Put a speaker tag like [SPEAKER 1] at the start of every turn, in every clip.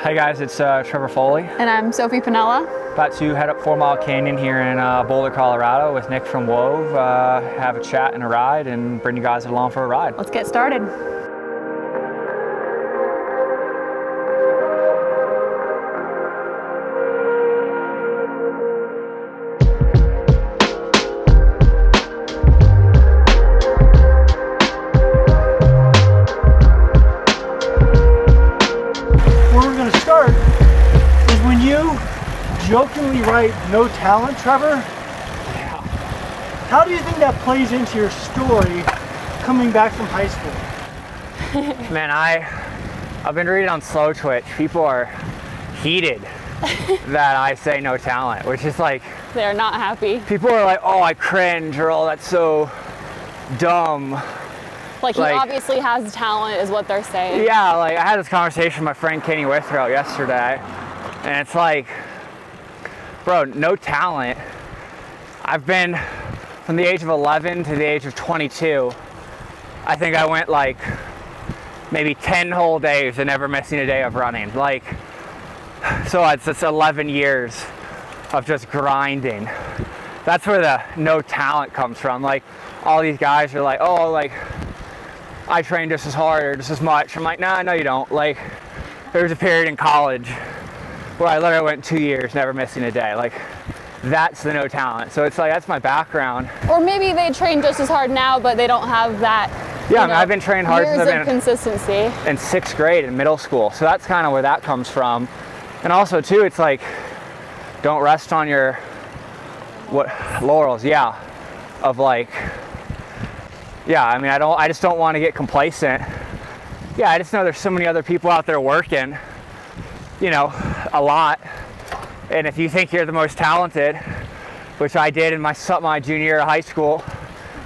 [SPEAKER 1] Hi guys, it's Trevor Foley.
[SPEAKER 2] And I'm Sophie Pinella.
[SPEAKER 1] About to head up 4 Mile Canyon here in Boulder, Colorado with Nick from Wove. Have a chat and a ride and bring you guys along for a ride.
[SPEAKER 2] Let's get started.
[SPEAKER 3] Jokingly write no talent, Trevor.
[SPEAKER 1] Yeah.
[SPEAKER 3] How do you think that plays into your story coming back from high school?
[SPEAKER 1] Man, I've been reading on Slow Twitch. People are heated that I say no talent, which is like,
[SPEAKER 2] they're not happy.
[SPEAKER 1] People are like, oh, I cringe, or oh, that's so dumb.
[SPEAKER 2] Like he obviously has talent is what they're saying.
[SPEAKER 1] Yeah, like I had this conversation with my friend Kenny Withrow yesterday, and it's like, bro, no talent. I've been from the age of 11 to the age of 22. I think I went like maybe 10 whole days and never missing a day of running. Like, so it's 11 years of just grinding. That's where the no talent comes from. Like, all these guys are like, oh, like, I train just as hard or just as much. I'm like, nah, no, you don't. Like, there was a period in college where I literally went 2 years never missing a day. Like, that's the no talent. So it's like, that's my background.
[SPEAKER 2] Or maybe they train just as hard now, but they don't have that.
[SPEAKER 1] Yeah, I mean, I've been training hard since I've been
[SPEAKER 2] consistency
[SPEAKER 1] in 6th grade in middle school. So that's kind of where that comes from. And also too, it's like, don't rest on your laurels. Yeah, of like, yeah. I mean, I just don't want to get complacent. Yeah, I just know there's so many other people out there working, you know, a lot. And if you think you're the most talented, which I did in my junior year of high school,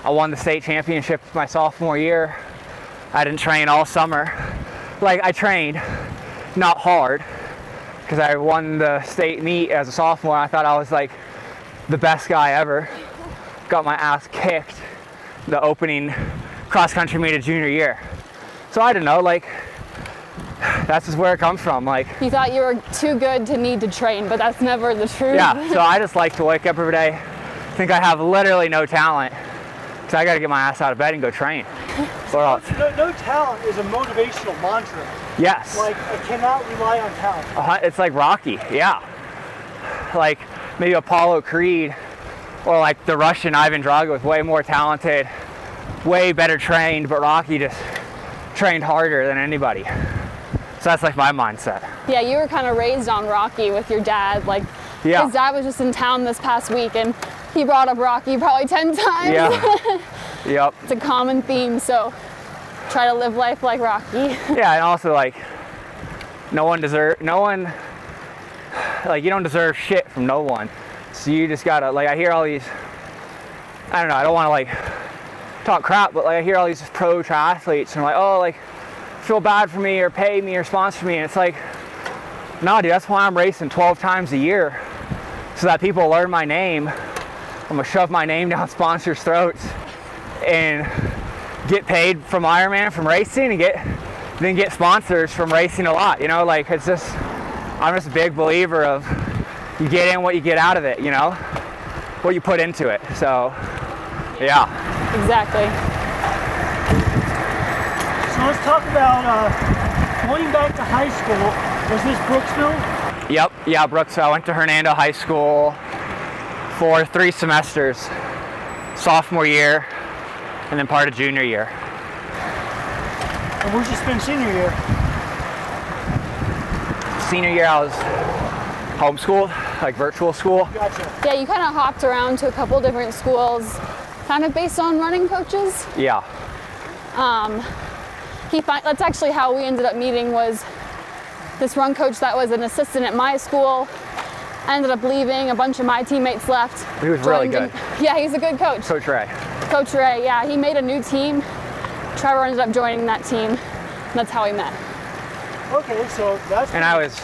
[SPEAKER 1] I won the state championship my sophomore year. I didn't train all summer. Like, I trained, not hard, because I won the state meet as a sophomore. I thought I was like the best guy ever. Got my ass kicked the opening cross country meet of junior year. So I don't know, like, that's just where it comes from. Like,
[SPEAKER 2] you thought you were too good to need to train, but that's never the truth.
[SPEAKER 1] Yeah, so I just like to wake up every day, think I have literally no talent, so I got to get my ass out of bed and go train.
[SPEAKER 3] No talent is a motivational mantra.
[SPEAKER 1] Yes.
[SPEAKER 3] Like, I cannot rely on talent.
[SPEAKER 1] It's like Rocky, yeah. Like maybe Apollo Creed, or like the Russian Ivan Drago was way more talented, way better trained, but Rocky just trained harder than anybody. So that's like my mindset.
[SPEAKER 2] Yeah, you were kind of raised on Rocky with your dad. Like,
[SPEAKER 1] yeah.
[SPEAKER 2] His dad was just in town this past week and he brought up Rocky probably 10 times.
[SPEAKER 1] Yeah. Yep.
[SPEAKER 2] It's a common theme, so try to live life like Rocky.
[SPEAKER 1] Yeah, and also like, like, you don't deserve shit from no one. So you just gotta, like, I hear all these, I don't know, I don't wanna like talk crap, but like I hear all these pro triathletes and I'm like, oh, like, feel bad for me or pay me or sponsor me. And it's like, no, dude, that's why I'm racing 12 times a year, so that people learn my name. I'm gonna shove my name down sponsors' throats and get paid from Ironman, from racing, and then get sponsors from racing a lot. You know, like, it's just, I'm just a big believer of you get in what you get out of it, you know, what you put into it. So, yeah.
[SPEAKER 2] Exactly.
[SPEAKER 3] So let's talk about going back to high school. Was this Brooksville?
[SPEAKER 1] Yep, yeah, Brooksville. I went to Hernando High School for 3 semesters, sophomore year, and then part of junior year.
[SPEAKER 3] And where'd you spend senior year?
[SPEAKER 1] Senior year, I was homeschooled, like virtual school.
[SPEAKER 3] Gotcha.
[SPEAKER 2] Yeah, you kind of hopped around to a couple different schools, kind of based on running coaches.
[SPEAKER 1] Yeah.
[SPEAKER 2] That's actually how we ended up meeting. Was this run coach that was an assistant at my school ended up leaving. A bunch of my teammates left.
[SPEAKER 1] He was really good.
[SPEAKER 2] Yeah, he's a good coach.
[SPEAKER 1] Coach Ray.
[SPEAKER 2] Coach Ray, yeah, he made a new team. Trevor ended up joining that team. That's how we met.
[SPEAKER 3] Okay, so that's
[SPEAKER 1] and I was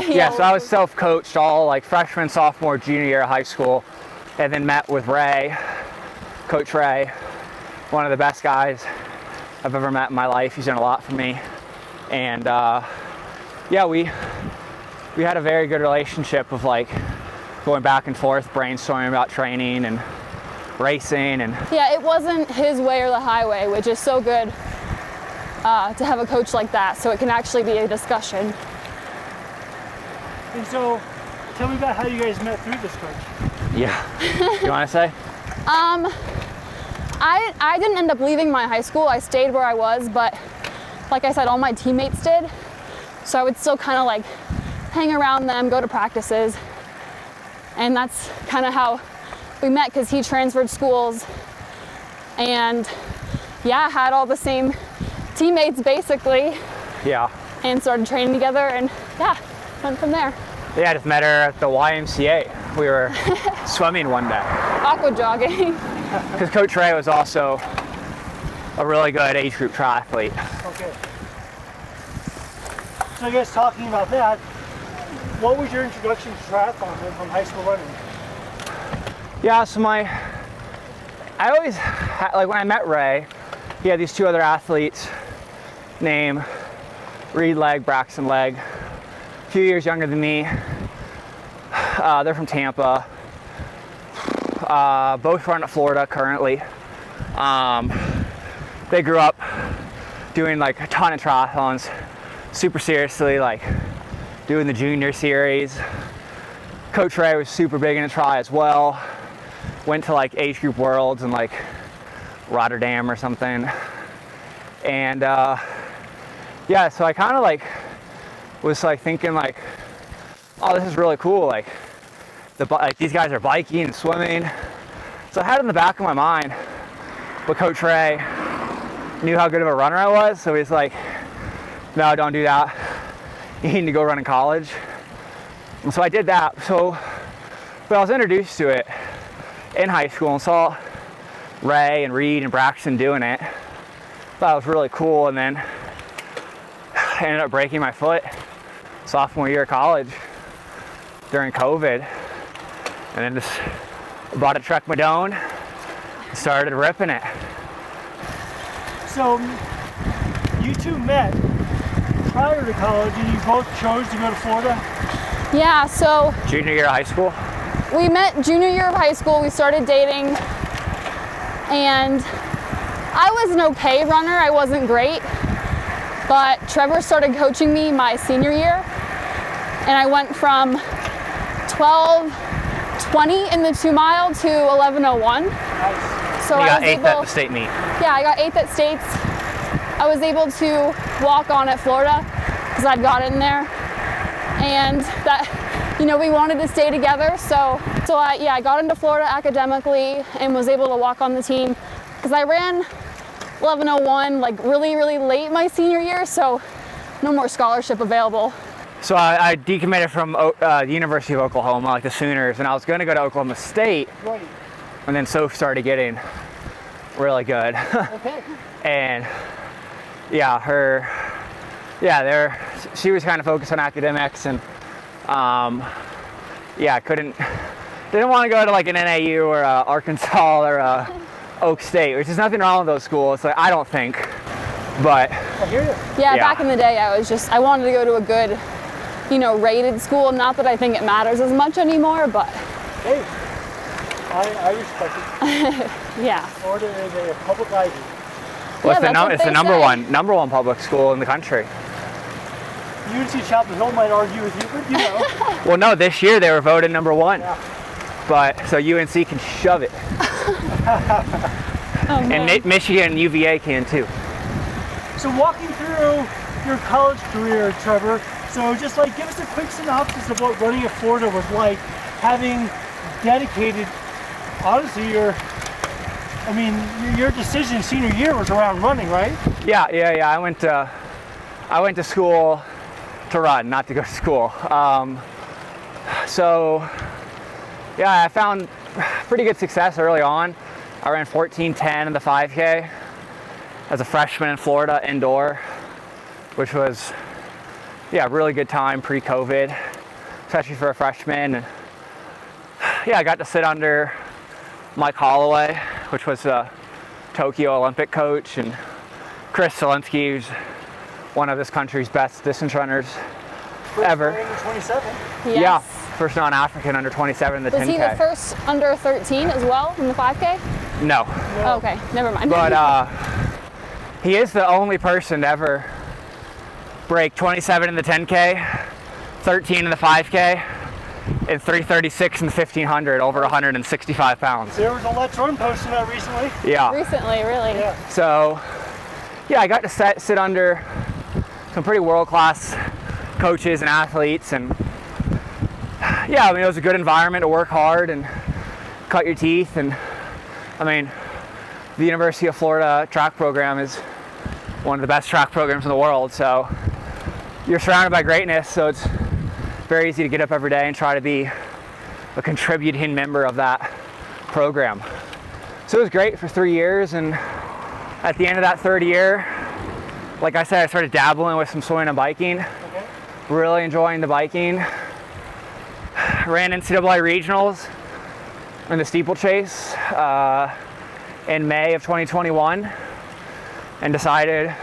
[SPEAKER 1] yeah, so I was self-coached all like freshman, sophomore, junior year of high school, and then met with Ray, Coach Ray, one of the best guys I've ever met in my life. He's done a lot for me, and yeah, we we had a very good relationship of like going back and forth, brainstorming about training and racing. And
[SPEAKER 2] yeah, it wasn't his way or the highway, which is so good to have a coach like that, so it can actually be a discussion.
[SPEAKER 3] And so, tell me about how you guys met through this coach.
[SPEAKER 1] yeah, you want to say?
[SPEAKER 2] I didn't end up leaving my high school. I stayed where I was, but like I said, all my teammates did. So I would still kind of like hang around them, go to practices. And that's kind of how we met, because he transferred schools and yeah, had all the same teammates basically.
[SPEAKER 1] Yeah.
[SPEAKER 2] And started training together and yeah, went from there.
[SPEAKER 1] Yeah, I just met her at the YMCA. We were swimming one day.
[SPEAKER 2] Aqua jogging.
[SPEAKER 1] Because Coach Ray was also a really good age group triathlete.
[SPEAKER 3] Okay. So I guess talking about that, what was your introduction to triathlon from high school running?
[SPEAKER 1] Yeah, so I always, like when I met Ray, he had these two other athletes named Reed Legg, Braxton Legg, a few years younger than me. They're from Tampa. Both run at Florida currently. They grew up doing like a ton of triathlons, super seriously, like doing the junior series. Coach Ray was super big into tri as well. Went to like age group worlds in like Rotterdam or something. And yeah, so I kind of like was like thinking like, oh, this is really cool. Like these guys are biking and swimming. So I had in the back of my mind, but Coach Ray knew how good of a runner I was. So he's like, no, don't do that. You need to go run in college. And so I did that. So, but I was introduced to it in high school and saw Ray and Reed and Braxton doing it. Thought it was really cool. And then I ended up breaking my foot sophomore year of college during COVID. And then just bought a Trek Madone and started ripping it.
[SPEAKER 3] So you two met prior to college and you both chose to go to Florida?
[SPEAKER 2] Yeah, so
[SPEAKER 1] Junior year of high school?
[SPEAKER 2] we met junior year of high school. We started dating and I was an okay runner. I wasn't great, but Trevor started coaching me my senior year and I went from 12:20 in the 2 mile to 11:01.
[SPEAKER 3] Nice.
[SPEAKER 2] So
[SPEAKER 1] You
[SPEAKER 2] I
[SPEAKER 1] got
[SPEAKER 2] was
[SPEAKER 1] eighth
[SPEAKER 2] able,
[SPEAKER 1] at the state meet.
[SPEAKER 2] yeah, I got 8th at States. I was able to walk on at Florida because I'd got in there, and that, you know, we wanted to stay together. So I got into Florida academically and was able to walk on the team because I ran 11:01 like really, really late my senior year. So no more scholarship available.
[SPEAKER 1] So I decommitted from the University of Oklahoma, like the Sooners, and I was going to go to Oklahoma State,
[SPEAKER 3] Right.
[SPEAKER 1] and then Soph started getting really good.
[SPEAKER 3] Okay.
[SPEAKER 1] And yeah, she was kind of focused on academics, and yeah, didn't want to go to like an NAU or Arkansas or Oak State, which is nothing wrong with those schools, like, I don't think, but
[SPEAKER 3] I hear you.
[SPEAKER 2] Yeah,
[SPEAKER 1] Yeah.
[SPEAKER 2] back in the day, I wanted to go to a good, you know, rated school. Not that I think it matters as much anymore, but
[SPEAKER 3] Hey, I respect it.
[SPEAKER 2] yeah.
[SPEAKER 3] Florida is a public Ivy.
[SPEAKER 1] well,
[SPEAKER 2] Yeah, that's what
[SPEAKER 1] it's the
[SPEAKER 2] they
[SPEAKER 1] number one public school in the country.
[SPEAKER 3] UNC Chapel Hill might argue with you, but you know.
[SPEAKER 1] Well, no, this year they were voted number one,
[SPEAKER 3] Yeah.
[SPEAKER 1] but so UNC can shove it,
[SPEAKER 2] Oh, man.
[SPEAKER 1] and Michigan and UVA can too.
[SPEAKER 3] So walking through your college career, Trevor, so just like give us a quick synopsis of what running at Florida was like, having dedicated, honestly, your decision senior year was around running, right?
[SPEAKER 1] Yeah. I went to school to run, not to go to school. So yeah, I found pretty good success early on. I ran 14:10 in the 5K as a freshman in Florida indoor, which was, yeah, a really good time pre-COVID, especially for a freshman. And yeah, I got to sit under Mike Holloway, which was a Tokyo Olympic coach, and Chris Zielinski, who's one of this country's best distance runners. ever.
[SPEAKER 3] Under 27.
[SPEAKER 2] Yes.
[SPEAKER 1] Yeah, first non-African under 27 in the 10K.
[SPEAKER 2] Was he the first under 13 as well in the 5K?
[SPEAKER 1] No,
[SPEAKER 2] Oh, okay, never mind.
[SPEAKER 1] but he is the only person to ever break 27 in the 10K, 13 in the 5K, and 336 in the 1500 over 165 pounds.
[SPEAKER 3] There was a Let's Run post on that recently.
[SPEAKER 1] Yeah.
[SPEAKER 2] Recently, really.
[SPEAKER 3] Yeah.
[SPEAKER 1] So, yeah, I got to sit under some pretty world-class coaches and athletes, and yeah, I mean, it was a good environment to work hard and cut your teeth. And I mean, the University of Florida track program is one of the best track programs in the world, so you're surrounded by greatness, so it's very easy to get up every day and try to be a contributing member of that program. So it was great for 3 years, and at the end of that third year, like I said, I started dabbling with some swimming and biking.
[SPEAKER 3] Okay.
[SPEAKER 1] Really enjoying the biking. Ran NCAA regionals in the steeplechase in May of 2021, and decided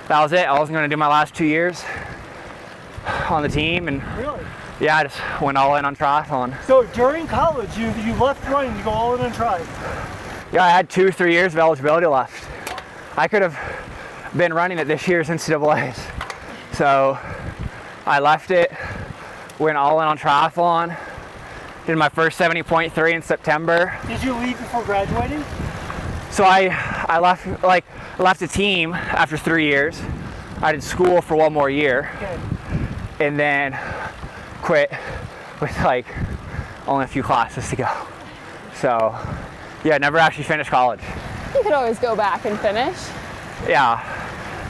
[SPEAKER 1] that was it. I wasn't going to do my last 2 years on the team, and
[SPEAKER 3] Really?
[SPEAKER 1] yeah, I just went all in on triathlon.
[SPEAKER 3] So during college, you left running to go all in on tri.
[SPEAKER 1] Yeah, I had 2-3 years of eligibility left. I could have been running at this year's NCAAs. So I left it, went all in on triathlon, did my first 70.3 in September.
[SPEAKER 3] Did you leave before graduating?
[SPEAKER 1] So I left the team after 3 years. I did school for 1 more year,
[SPEAKER 3] Okay.
[SPEAKER 1] and then quit with like only a few classes to go. So yeah, never actually finished college.
[SPEAKER 2] You could always go back and finish.
[SPEAKER 1] Yeah,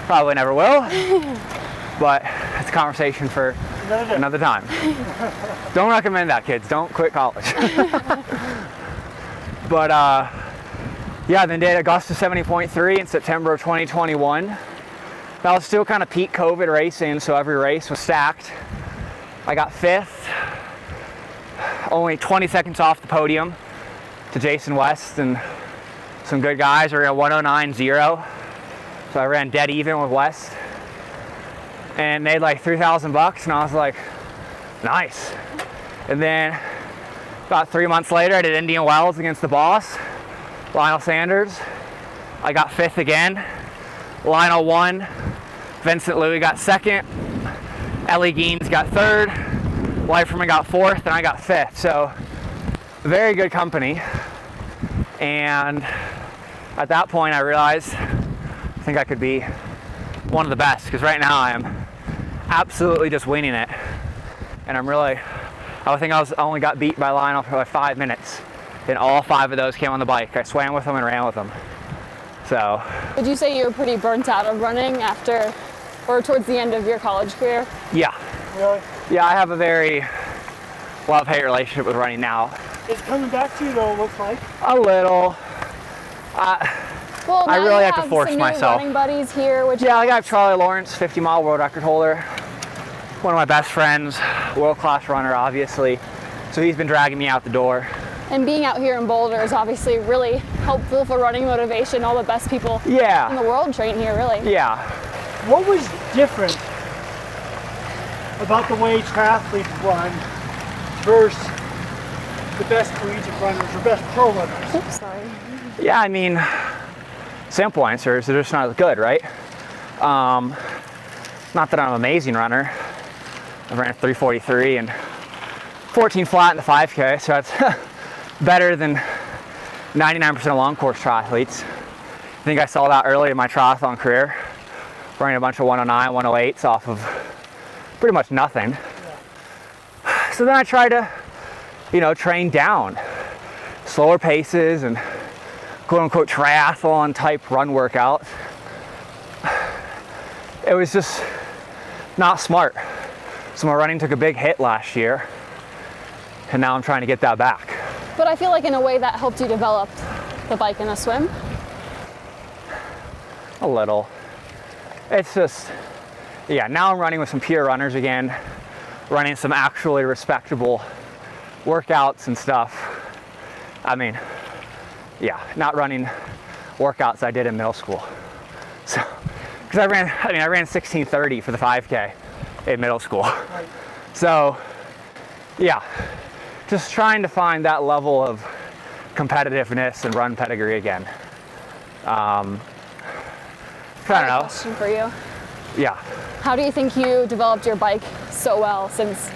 [SPEAKER 1] probably never will, but it's a conversation for another time. Don't recommend that, kids. Don't quit college. But yeah, then did Augusta 70.3 in September of 2021. That was still kind of peak COVID racing, so every race was stacked. I got 5th, only 20 seconds off the podium to Jason West and some good guys. We were at 109.0, so I ran dead even with West and made like $3,000, and I was like, nice. And then about 3 months later, I did Indian Wells against the boss, Lionel Sanders. I got 5th again. Lionel won. Vincent Louis got 2nd. Ellie Geens got 3rd. Leiferman got 4th, and I got 5th. So very good company. And at that point, I realized I think I could be one of the best, because right now I am absolutely just winning it. And I think I only got beat by Lionel for like 5 minutes. And all 5 of those came on the bike. I swam with them and ran with them. So.
[SPEAKER 2] Would you say you were pretty burnt out of running after, or towards the end of your college career?
[SPEAKER 1] Yeah.
[SPEAKER 3] Really?
[SPEAKER 1] Yeah, I have a very love-hate relationship with running now.
[SPEAKER 3] It's coming back to you though, it looks like.
[SPEAKER 1] A little.
[SPEAKER 2] Well,
[SPEAKER 1] I
[SPEAKER 2] now
[SPEAKER 1] really
[SPEAKER 2] you
[SPEAKER 1] have to force
[SPEAKER 2] some
[SPEAKER 1] myself.
[SPEAKER 2] New running buddies here, which
[SPEAKER 1] Yeah, I got Charlie Lawrence, 50-mile world record holder. One of my best friends, world-class runner, obviously. So he's been dragging me out the door.
[SPEAKER 2] and being out here in Boulder is obviously really helpful for running motivation. All the best people in the world train here, really.
[SPEAKER 1] Yeah.
[SPEAKER 3] What was different about the way triathletes run versus the best collegiate runners or best pro runners?
[SPEAKER 2] Oops, sorry.
[SPEAKER 1] Yeah, I mean, simple answers, they're just not as good, right? Not that I'm an amazing runner. I ran 3:43 and 14 flat in the 5K, so that's better than 99% of long course triathletes. I think I saw that early in my triathlon career, running a bunch of 109, 108s off of pretty much nothing. So then I tried to, train down, slower paces and quote unquote triathlon type run workouts. It was just not smart. So my running took a big hit last year, and now I'm trying to get that back.
[SPEAKER 2] But I feel like in a way that helped you develop the bike and the swim.
[SPEAKER 1] A little. It's just, now I'm running with some peer runners again, running some actually respectable workouts and stuff. I mean, not running workouts I did in middle school. So, because I ran 16:30 for the 5K, in middle school.
[SPEAKER 3] Right.
[SPEAKER 1] So, yeah, just trying to find that level of competitiveness and run pedigree again. I don't know.
[SPEAKER 2] Question for you.
[SPEAKER 1] Yeah.
[SPEAKER 2] How do you think you developed your bike so well since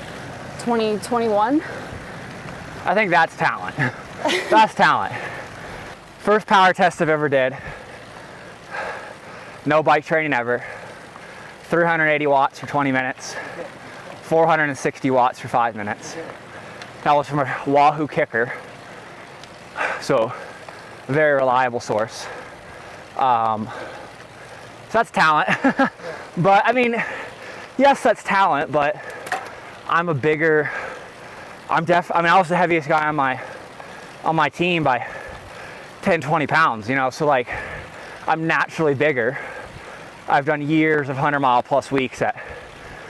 [SPEAKER 2] 2021?
[SPEAKER 1] I think that's talent. That's talent. First power test I've ever did. No bike training ever. 380 watts for 20 minutes. 460 watts for 5 minutes. That was from a Wahoo kicker. So, very reliable source. So that's talent. But I mean, yes, that's talent, but I was the heaviest guy on my team by 10, 20 pounds, you know, so like I'm naturally bigger. I've done years of 100-mile plus weeks at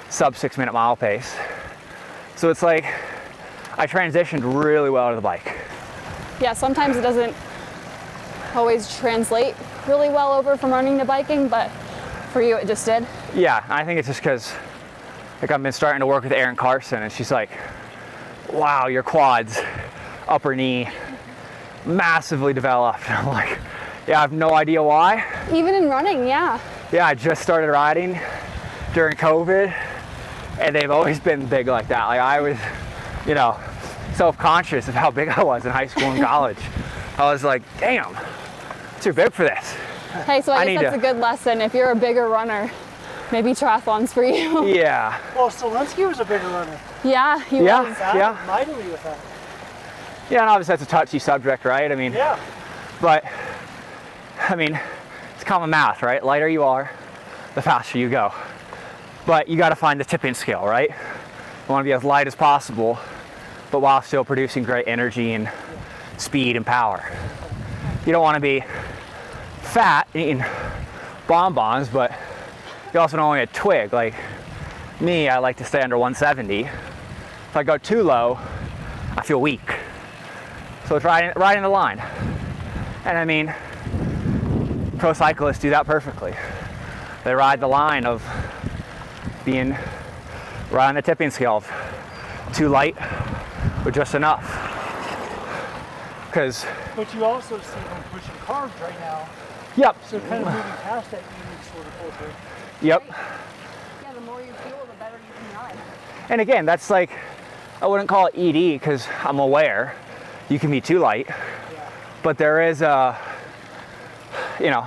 [SPEAKER 1] sub 6-minute mile pace. So it's like I transitioned really well to the bike.
[SPEAKER 2] Yeah, sometimes it doesn't always translate really well over from running to biking, but for you it just did.
[SPEAKER 1] Yeah, I think it's just because like I've been starting to work with Erin Carson, and she's like, wow, your quads, upper knee, massively developed. And I'm like, yeah, I have no idea why.
[SPEAKER 2] Even in running, yeah.
[SPEAKER 1] Yeah, I just started riding during COVID, and they've always been big like that. Like I was, you know, self-conscious of how big I was in high school and college. I was like, damn, too big for this.
[SPEAKER 2] Hey, so I guess that's a good lesson. If you're a bigger runner, maybe triathlon's for you.
[SPEAKER 1] Yeah.
[SPEAKER 3] Well, Solinsky was a bigger runner.
[SPEAKER 2] Yeah, he was.
[SPEAKER 1] Yeah.
[SPEAKER 3] Mightily with that.
[SPEAKER 1] Yeah, and obviously that's a touchy subject, right? I mean,
[SPEAKER 3] Yeah.
[SPEAKER 1] but, I mean, it's common math, right? Lighter you are, the faster you go. But you got to find the tipping scale, right? You want to be as light as possible, but while still producing great energy and speed and power. You don't want to be fat eating bonbons, but you also don't want to be a twig. Like me, I like to stay under 170. If I go too low, I feel weak. So it's riding the line. And I mean, pro cyclists do that perfectly. They ride the line of being right on the tipping scale of too light or just enough.
[SPEAKER 3] But you also see them pushing carbs right now.
[SPEAKER 1] Yep.
[SPEAKER 3] So kind of moving past that unique sort of culture.
[SPEAKER 1] Yep.
[SPEAKER 2] Yeah, the more you fuel, the better you can ride.
[SPEAKER 1] And again, that's like, I wouldn't call it ED because I'm aware you can be too light.
[SPEAKER 3] Yeah.
[SPEAKER 1] But there is a, you know,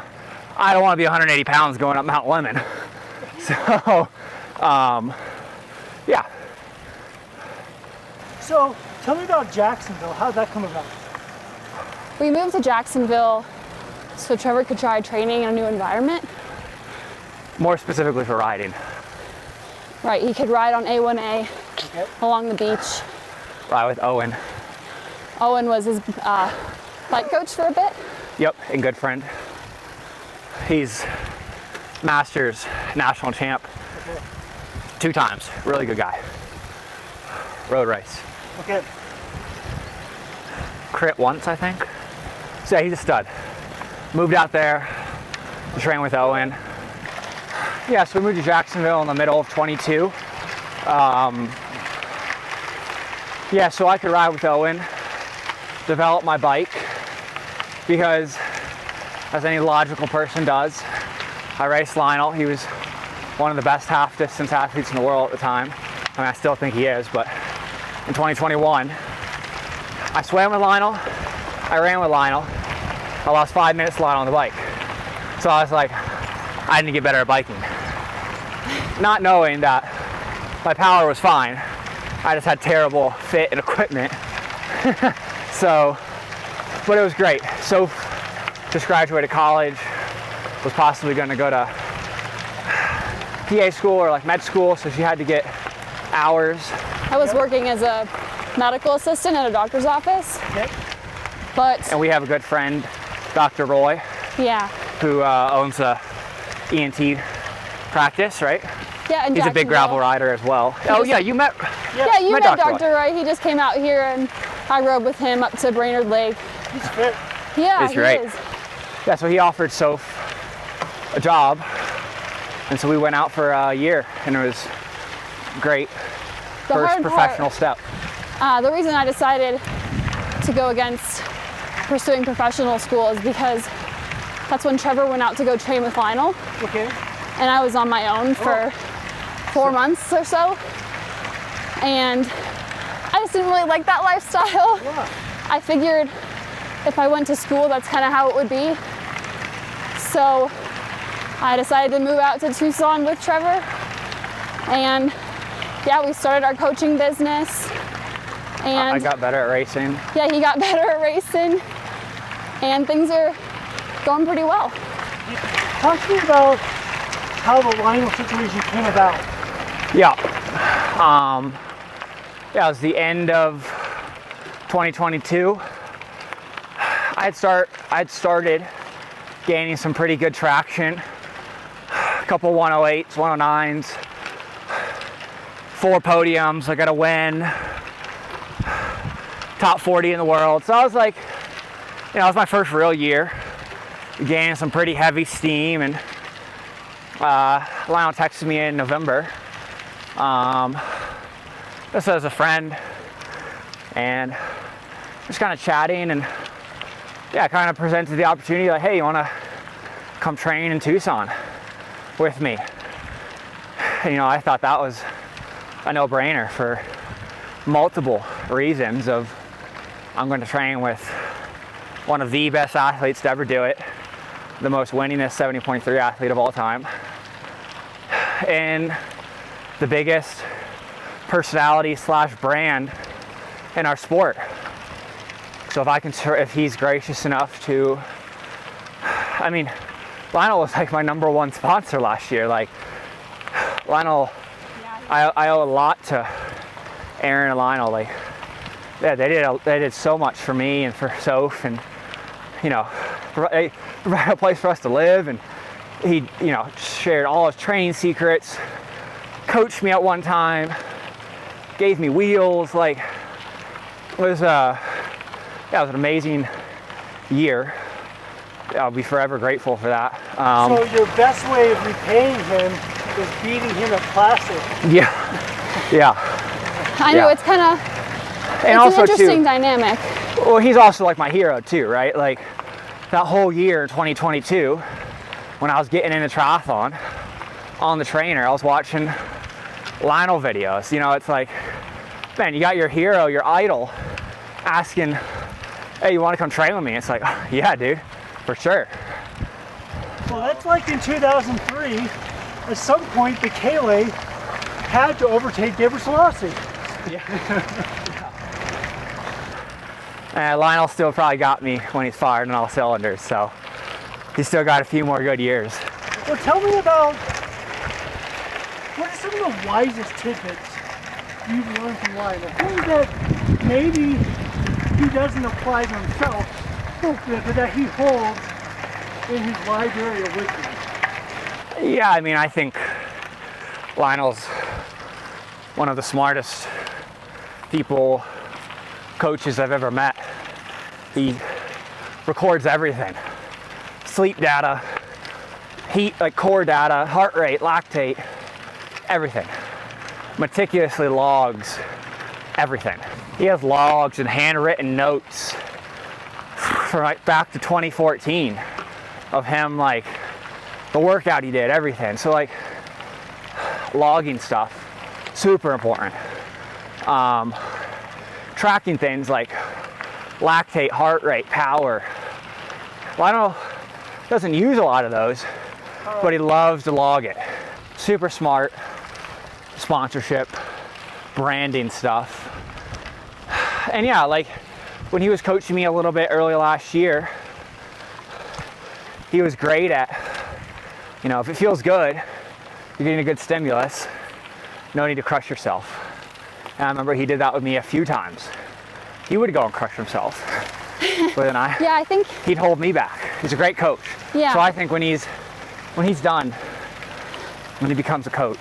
[SPEAKER 1] I don't want to be 180 pounds going up Mount Lemon. So, yeah.
[SPEAKER 3] So tell me about Jacksonville. How'd that come about?
[SPEAKER 2] We moved to Jacksonville so Trevor could try training in a new environment.
[SPEAKER 1] More specifically for riding.
[SPEAKER 2] Right, he could ride on A1A
[SPEAKER 3] Okay.
[SPEAKER 2] along the beach.
[SPEAKER 1] Ride with Owen.
[SPEAKER 2] Owen was his bike coach for a bit.
[SPEAKER 1] Yep, and good friend. He's Masters national champ
[SPEAKER 3] Okay.
[SPEAKER 1] 2 times. Really good guy. Road race.
[SPEAKER 3] Okay.
[SPEAKER 1] Crit once, I think. So yeah, he's a stud. Moved out there to train with Owen. Yeah, so we moved to Jacksonville in the middle of 22. Yeah, so I could ride with Owen, develop my bike, because as any logical person does, I raced Lionel. He was one of the best half distance athletes in the world at the time. I mean, I still think he is, but in 2021, I swam with Lionel, I ran with Lionel, I lost 5 minutes to Lionel on the bike. So I was like, I need to get better at biking. Not knowing that my power was fine, I just had terrible fit and equipment. So, but it was great. So just graduated college, was possibly gonna go to PA school or like med school, so she had to get hours.
[SPEAKER 2] I was working as a medical assistant at a doctor's office.
[SPEAKER 3] Okay.
[SPEAKER 2] But
[SPEAKER 1] And we have a good friend, Dr. Roy,
[SPEAKER 2] yeah,
[SPEAKER 1] who owns a ENT practice, right?
[SPEAKER 2] yeah, and
[SPEAKER 1] He's a big gravel rider as well. Oh yeah, you met.
[SPEAKER 2] Yeah, you
[SPEAKER 1] met
[SPEAKER 2] met
[SPEAKER 1] Dr.
[SPEAKER 2] Dr. Wright. He just came out here and I rode with him up to Brainerd Lake.
[SPEAKER 3] He's fit.
[SPEAKER 2] Yeah,
[SPEAKER 1] He's great.
[SPEAKER 2] he is.
[SPEAKER 1] Yeah, so he offered Soph a job, and so we went out for a year, and it was great
[SPEAKER 2] The
[SPEAKER 1] first
[SPEAKER 2] hard
[SPEAKER 1] professional step.
[SPEAKER 2] The reason I decided to go against pursuing professional school is because that's when Trevor went out to go train with Lionel.
[SPEAKER 3] Okay.
[SPEAKER 2] And I was on my own for 4 months or so. And I just didn't really like that lifestyle.
[SPEAKER 3] Yeah.
[SPEAKER 2] I figured if I went to school, that's kind of how it would be. So I decided to move out to Tucson with Trevor. And yeah, we started our coaching business. And
[SPEAKER 1] I got better at racing.
[SPEAKER 2] yeah, he got better at racing. And things are going pretty well.
[SPEAKER 3] Talk to me about how the Lionel situation came about.
[SPEAKER 1] Yeah. Yeah, it was the end of 2022. I'd started gaining some pretty good traction. A couple 108s, 109s, 4 podiums. I got a win. Top 40 in the world. So I was like, you know, it was my first real year. Gaining some pretty heavy steam, and Lionel texted me in November. Just as a friend, and just kind of chatting, and yeah, kind of presented the opportunity like, hey, you want to come train in Tucson with me? And, you know, I thought that was a no-brainer for multiple reasons. Of I'm going to train with one of the best athletes to ever do it, the most winningest 70.3 athlete of all time, and the biggest personality / brand in our sport. So if he's gracious enough to, I mean, Lionel was like my #1 sponsor last year. Like, Lionel, I owe a lot to Aaron and Lionel. Like, yeah, they did so much for me and for Soph, and, you know, provided a place for us to live, and he, you know, shared all his training secrets, coached me at one time, gave me wheels. Like, it was it was an amazing year. I'll be forever grateful for that.
[SPEAKER 3] So your best way of repaying him is beating him at Placid.
[SPEAKER 1] Yeah, yeah.
[SPEAKER 2] I know,
[SPEAKER 1] Yeah.
[SPEAKER 2] it's kind of,
[SPEAKER 1] And
[SPEAKER 2] it's
[SPEAKER 1] also
[SPEAKER 2] an interesting
[SPEAKER 1] too,
[SPEAKER 2] dynamic.
[SPEAKER 1] well, he's also like my hero too, right? Like, that whole year, 2022, when I was getting into triathlon on the trainer, I was watching Lionel videos. You know, it's like, man, you got your hero, your idol, asking, hey, you want to come train with me? It's like, yeah, dude, for sure.
[SPEAKER 3] Well, that's like in 2003, at some point, the Kale had to overtake Deborah Selassie.
[SPEAKER 1] Lionel still probably got me when he's fired on all cylinders, so he's still got a few more good years.
[SPEAKER 3] Well, tell me about, what are some of the wisest tidbits you've learned from Lionel? Things that maybe he doesn't apply to himself, but that he holds in his library of wisdom.
[SPEAKER 1] Yeah, I mean, I think Lionel's one of the smartest people, coaches I've ever met. He records everything. Sleep data, heat, like core data, heart rate, lactate, everything. Meticulously logs everything. He has logs and handwritten notes from like back to 2014 of him, like the workout he did, everything. So like, logging stuff, super important. Tracking things like lactate, heart rate, power. Lionel doesn't use a lot of those, but he loves to log it. Super smart. Sponsorship, branding stuff. And yeah, like when he was coaching me a little bit early last year, he was great at, you know, if it feels good, you're getting a good stimulus, no need to crush yourself. And I remember he did that with me a few times. He would go and crush himself. But then
[SPEAKER 2] Yeah, I think,
[SPEAKER 1] he'd hold me back. He's a great coach.
[SPEAKER 2] Yeah.
[SPEAKER 1] So I think when he's done, when he becomes a coach,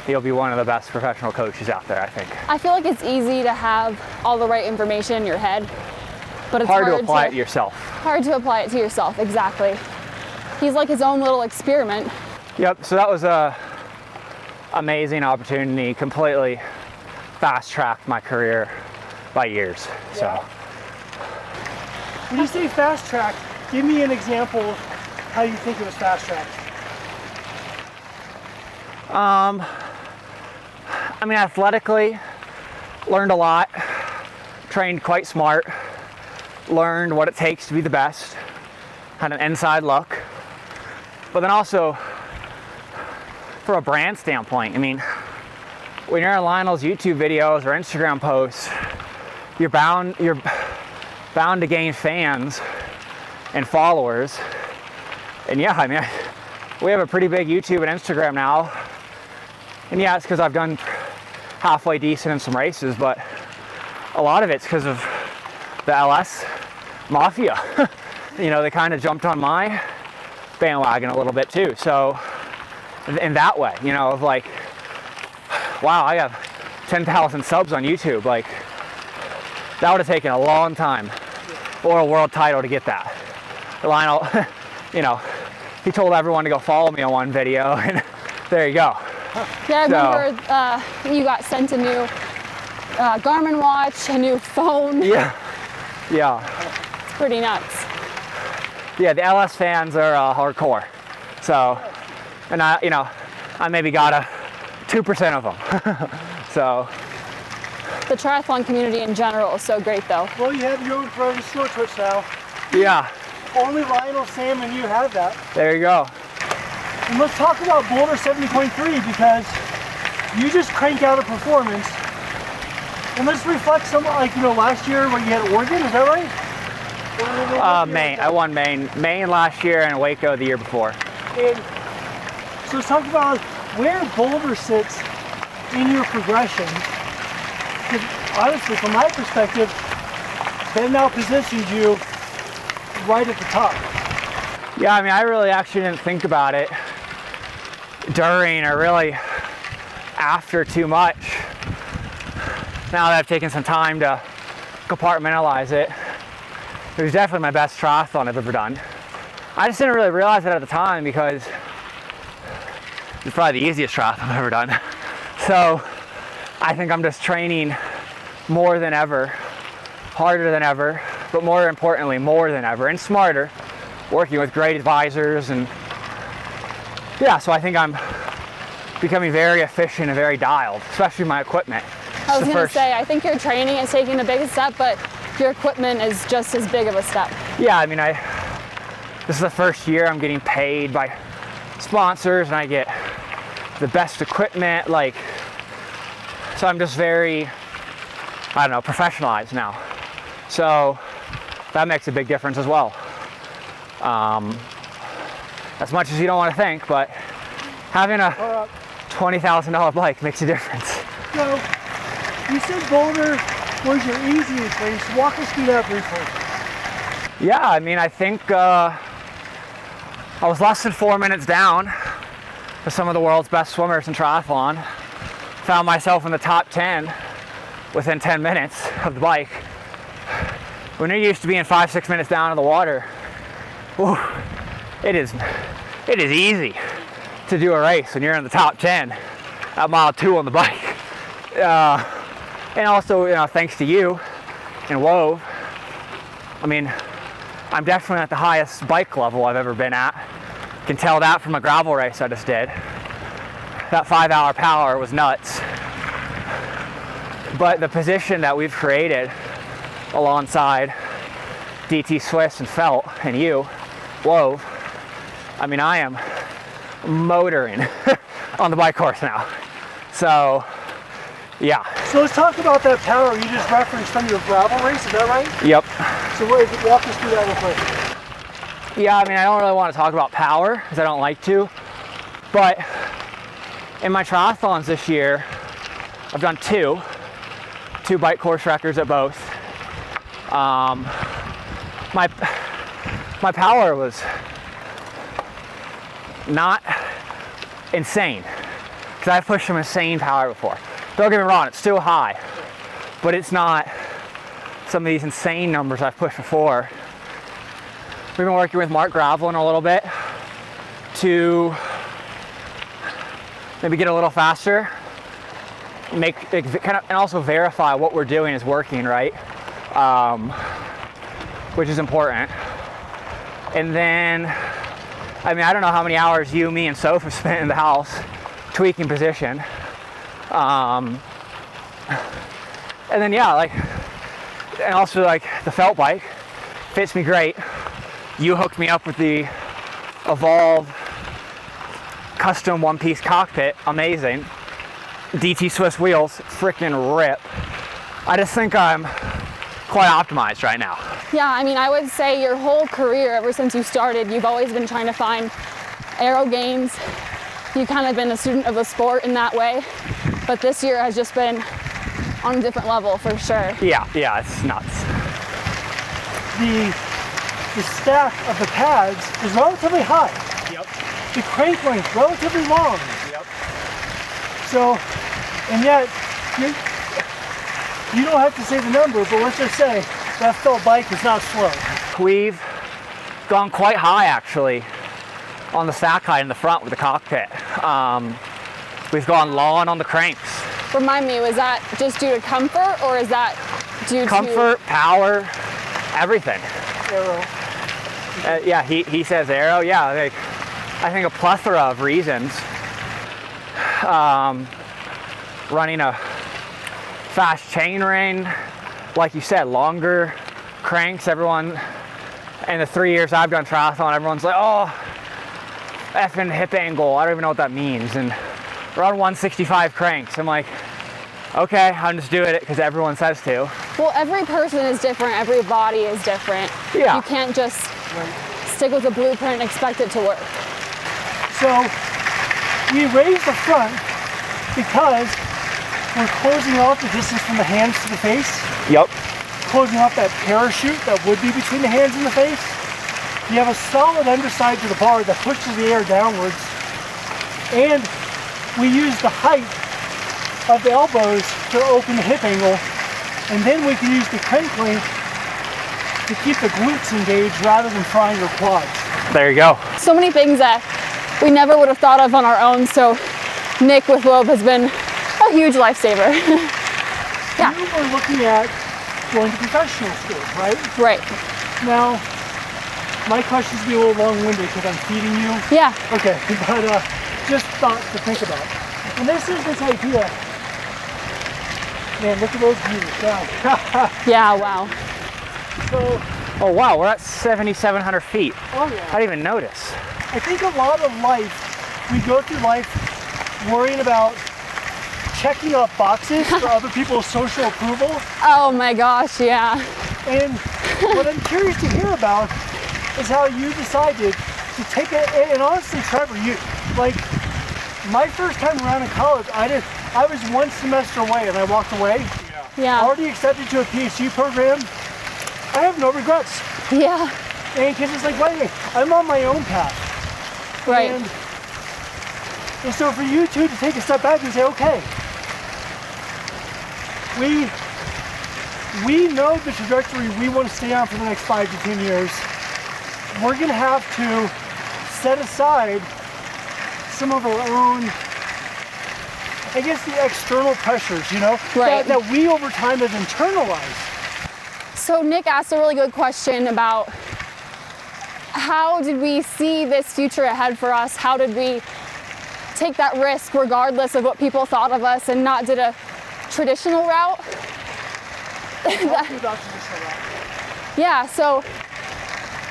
[SPEAKER 1] he'll be one of the best professional coaches out there, I think.
[SPEAKER 2] I feel like it's easy to have all the right information in your head, but it's
[SPEAKER 1] Hard to apply it to yourself.
[SPEAKER 2] Hard to apply it to yourself, exactly. He's like his own little experiment.
[SPEAKER 1] Yep, so that was a amazing opportunity, completely fast-tracked my career by years. So,
[SPEAKER 3] when you say fast-tracked, give me an example of how you think it was fast-tracked.
[SPEAKER 1] I mean, athletically, learned a lot, trained quite smart, learned what it takes to be the best, had an inside look. But then also, from a brand standpoint, I mean, when you're on Lionel's YouTube videos or Instagram posts, you're bound to gain fans and followers. And yeah, I mean, we have a pretty big YouTube and Instagram now. And yeah, it's because I've done halfway decent in some races, but a lot of it's because of the LS Mafia. You know, they kind of jumped on my bandwagon a little bit too. So in that way, you know, of like, wow, I have 10,000 subs on YouTube. Like, that would have taken a long time or a world title to get that. Lionel, you know, he told everyone to go follow me on one video, and there you go.
[SPEAKER 2] Yeah, I remember you got sent a new Garmin watch, a new phone.
[SPEAKER 1] Yeah.
[SPEAKER 2] It's pretty nuts.
[SPEAKER 1] Yeah, the LS fans are hardcore. So, and I maybe got 2% of them. So.
[SPEAKER 2] The triathlon community in general is so great, though.
[SPEAKER 3] Well, you have your own pro short twitch now.
[SPEAKER 1] Yeah.
[SPEAKER 3] Only Lionel, Sam, and you have that.
[SPEAKER 1] There you go.
[SPEAKER 3] And let's talk about Boulder 70.3, because you just crank out a performance. And let's reflect some, like, you know, last year when you had Oregon, is that right?
[SPEAKER 1] Maine. I won Maine last year and Waco the year before.
[SPEAKER 3] And so let's talk about where Boulder sits in your progression. Because honestly, from my perspective, that now positions you right at the top.
[SPEAKER 1] Yeah, I mean, I really actually didn't think about it during or really after too much. Now that I've taken some time to compartmentalize it, it was definitely my best triathlon I've ever done. I just didn't really realize it at the time because it's probably the easiest triathlon I've ever done. So I think I'm just training more than ever, harder than ever, but more importantly, more than ever, and smarter, working with great advisors. And yeah, so I think I'm becoming very efficient and very dialed, especially my equipment.
[SPEAKER 2] I was going to say, I think your training is taking the biggest step, but your equipment is just as big of a step.
[SPEAKER 1] Yeah, I mean, this is the first year I'm getting paid by sponsors, and I get the best equipment, like, so I'm just very, I don't know, professionalized now. So that makes a big difference as well. As much as you don't want to think, but having a $20,000 bike makes a difference.
[SPEAKER 3] So you said Boulder was your easiest race. Walk us through that briefly.
[SPEAKER 1] Yeah, I mean, I think I was less than 4 minutes down with some of the world's best swimmers in triathlon. Found myself in the top 10 within 10 minutes of the bike. When you're used to being 5-6 minutes down in the water, whew, it is easy to do a race when you're in the top 10 at mile 2 on the bike. And also, you know, thanks to you and Wove, I mean, I'm definitely at the highest bike level I've ever been at. You can tell that from a gravel race I just did. That 5-hour power was nuts. But the position that we've created alongside DT Swiss and Felt and you, Wove, I mean, I am motoring on the bike course now. So, yeah.
[SPEAKER 3] So let's talk about that power you just referenced from your gravel race, is that right?
[SPEAKER 1] Yep.
[SPEAKER 3] So walk us through that real quick.
[SPEAKER 1] Yeah, I mean, I don't really want to talk about power because I don't like to, but in my triathlons this year, I've done two bike course records at both. My power was not insane because I've pushed some insane power before. Don't get me wrong, it's still high, but it's not some of these insane numbers I've pushed before. We've been working with Mark Gravelin a little bit to maybe get a little faster, and also verify what we're doing is working, right? Which is important. And then, I mean, I don't know how many hours you, me, and Soph have spent in the house tweaking position. And then, yeah, like, and also like the felt bike fits me great. You hooked me up with the Evolve custom one-piece cockpit, amazing. DT Swiss wheels, freaking rip. I just think I'm quite optimized right now.
[SPEAKER 2] Yeah, I mean, I would say your whole career, ever since you started, you've always been trying to find aero gains. You've kind of been a student of the sport in that way, but this year has just been on a different level for sure.
[SPEAKER 1] Yeah, it's nuts.
[SPEAKER 3] The stack of the pads is relatively high.
[SPEAKER 1] Yep.
[SPEAKER 3] The crank length relatively long.
[SPEAKER 1] Yep.
[SPEAKER 3] So, and yet, you don't have to say the number, but let's just say that felt bike is not slow.
[SPEAKER 1] We've gone quite high actually on the stack height in the front with the cockpit. We've gone long on the cranks.
[SPEAKER 2] Remind me, was that just due to comfort or is that due to
[SPEAKER 1] Comfort, power, everything.
[SPEAKER 3] Aero.
[SPEAKER 1] Yeah, he says Aero. Yeah, like, I think a plethora of reasons. Running a fast chain ring, like you said, longer cranks. Everyone, in the 3 years I've done triathlon, everyone's like, oh, effing hip angle. I don't even know what that means. And run 165 cranks. I'm like, okay, I'm just doing it because everyone says to.
[SPEAKER 2] Well, every person is different, every body is different.
[SPEAKER 1] Yeah.
[SPEAKER 2] You can't just stick with a blueprint and expect it to work.
[SPEAKER 3] So we raise the front because we're closing off the distance from the hands to the face.
[SPEAKER 1] Yep.
[SPEAKER 3] Closing off that parachute that would be between the hands and the face. You have a solid underside to the bar that pushes the air downwards. And we use the height of the elbows to open the hip angle. And then we can use the crank length to keep the glutes engaged rather than frying your quads.
[SPEAKER 1] There you go.
[SPEAKER 2] So many things that we never would have thought of on our own, so Nick with Wove has been a huge lifesaver. Yeah.
[SPEAKER 3] You were looking at going to professional school, right?
[SPEAKER 2] Right.
[SPEAKER 3] Now, my questions will be a little long-winded because I'm feeding you.
[SPEAKER 2] Yeah.
[SPEAKER 3] Okay, but just thoughts to think about. And this is this idea. Man, look at those views. Wow.
[SPEAKER 2] Yeah, wow.
[SPEAKER 3] So,
[SPEAKER 1] Oh wow, we're at 7,700 feet.
[SPEAKER 3] oh yeah.
[SPEAKER 1] I didn't even notice.
[SPEAKER 3] I think a lot of life, we go through life worrying about checking off boxes for other people's social approval.
[SPEAKER 2] Oh my gosh, yeah.
[SPEAKER 3] And what I'm curious to hear about is how you decided to take it. And honestly, Trevor, you, like, my first time around in college, I was one semester away and I walked away.
[SPEAKER 2] Yeah.
[SPEAKER 3] Already accepted to a PhD program. I have no regrets.
[SPEAKER 2] Yeah.
[SPEAKER 3] And because it's like, wait a minute, I'm on my own path.
[SPEAKER 2] Right.
[SPEAKER 3] And so for you two to take a step back and say, okay, we know the trajectory we want to stay on for the next 5 to 10 years. We're going to have to set aside some of our own, I guess, the external pressures, you know,
[SPEAKER 2] Right.
[SPEAKER 3] that we over time have internalized.
[SPEAKER 2] So Nick asked a really good question about how did we see this future ahead for us? How did we take that risk regardless of what people thought of us and not did a traditional route? Yeah, so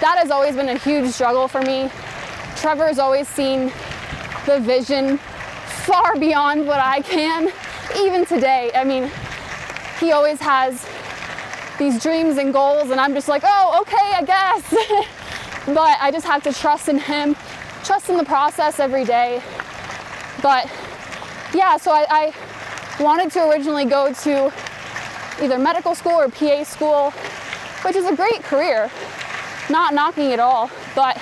[SPEAKER 2] that has always been a huge struggle for me. Trevor's always seen the vision far beyond what I can, even today. I mean, he always has these dreams and goals and I'm just like, oh, okay, I guess. But I just have to trust in him, trust in the process every day. But yeah, so I wanted to originally go to either medical school or PA school, which is a great career, not knocking it all, but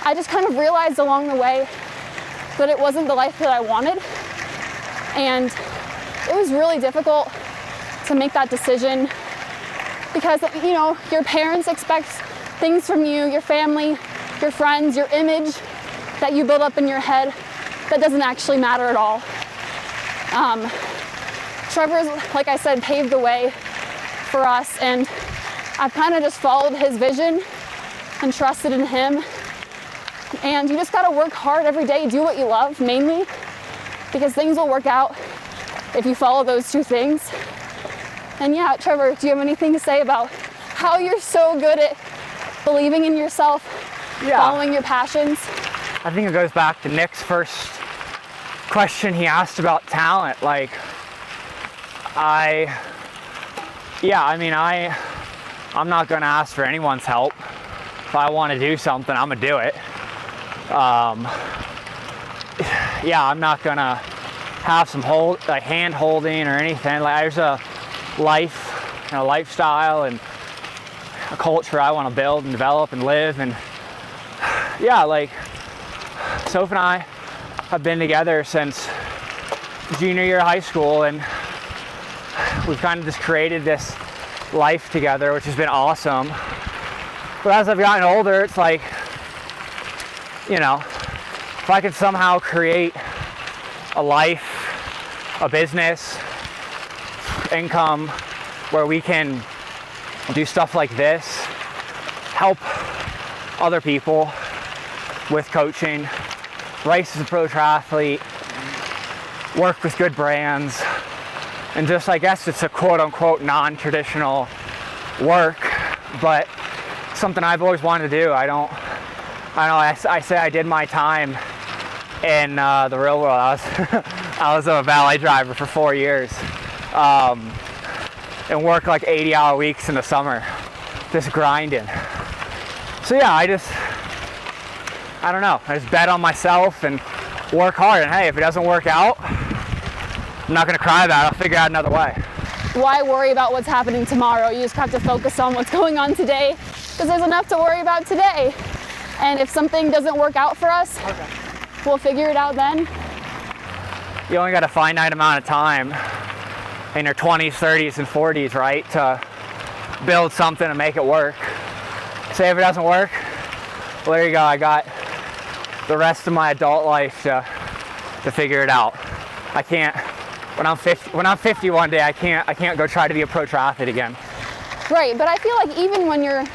[SPEAKER 2] I just kind of realized along the way that it wasn't the life that I wanted. And it was really difficult to make that decision because, you know, your parents expect things from you, your family, your friends, your image that you build up in your head. that doesn't actually matter at all. Trevor's, like I said, paved the way for us, and I've kind of just followed his vision and trusted in him. And you just gotta work hard every day, do what you love mainly, because things will work out if you follow those two things. And yeah, Trevor, do you have anything to say about how you're so good at believing in yourself, following your passions?
[SPEAKER 1] I think it goes back to Nick's first question he asked about talent. Like, I'm not gonna ask for anyone's help. If I wanna do something, I'm gonna do it. I'm not gonna have some hand holding or anything. Like, there's a life and a lifestyle and a culture I want to build and develop and live. And yeah, like, Soph and I have been together since junior year of high school, and we've kind of just created this life together, which has been awesome. But as I've gotten older, it's like, you know, if I could somehow create a life, a business, income, where we can do stuff like this, help other people with coaching, race as a pro triathlete, work with good brands, and just, I guess it's a quote-unquote non-traditional work, but something I've always wanted to do. I say I did my time in the real world. I was a valet driver for 4 years, and worked like 80-hour weeks in the summer, just grinding. So yeah, I just bet on myself and work hard. And hey, if it doesn't work out, I'm not gonna cry about it. I'll figure out another way.
[SPEAKER 2] Why worry about what's happening tomorrow? You just have to focus on what's going on today, because there's enough to worry about today. And if something doesn't work out for us, we'll figure it out then.
[SPEAKER 1] You only got a finite amount of time in your 20s, 30s, and 40s, right, to build something and make it work. Say if it doesn't work, well, there you go. I got the rest of my adult life to figure it out. I can't. When I'm 50 one day, I can't go try to be a pro triathlete again.
[SPEAKER 2] Right, but I feel like even when you're